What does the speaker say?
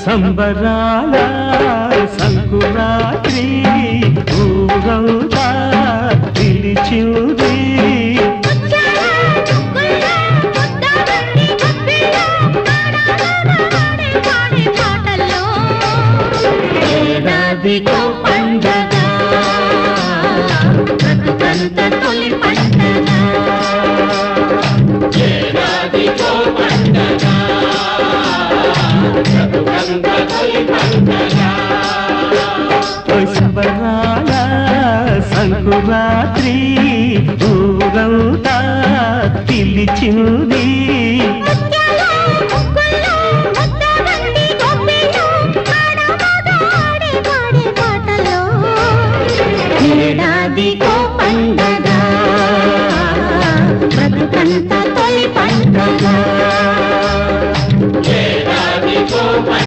సంబరాల సంకురాత్రి ఊరంతా పిలిచింది ఏడాదికో పండగ బ్రతుకంత తొలి పండగ ఏడాదికో పండగ బ్రతుకంత తొలి పండగ సంబరాల సంకురాత్రి ఊరంతా పిలిచింది ఏడాది